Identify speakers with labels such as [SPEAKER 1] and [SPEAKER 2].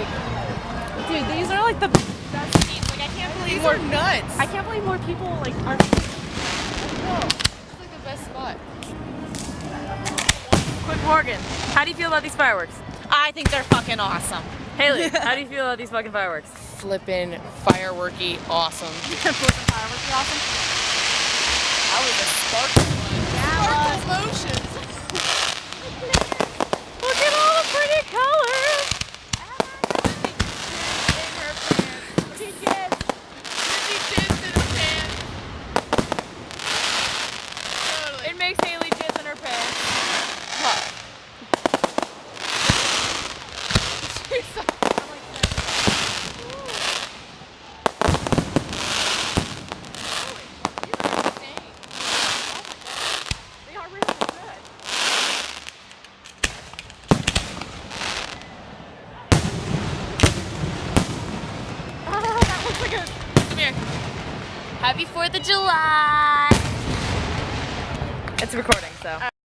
[SPEAKER 1] like, dude, these are like the best scenes. Like, I can't believe
[SPEAKER 2] These are nuts.
[SPEAKER 1] I can't believe more people like are.
[SPEAKER 2] No, it's like the best spot.
[SPEAKER 3] Quick, Morgan, how do you feel about these fireworks?
[SPEAKER 1] I think they're fucking awesome.
[SPEAKER 3] Haley, how do you feel about these fucking fireworks?
[SPEAKER 2] Flippin' fireworky awesome.
[SPEAKER 1] Flipping fireworks are awesome.
[SPEAKER 2] That was a sparkle one. Sparkle motions.
[SPEAKER 3] Look at all the pretty colors! It makes Haley jizz in her pants.
[SPEAKER 1] They are really good. That looks like a.
[SPEAKER 2] Come here. Happy 4th of July.
[SPEAKER 3] It's recording, so.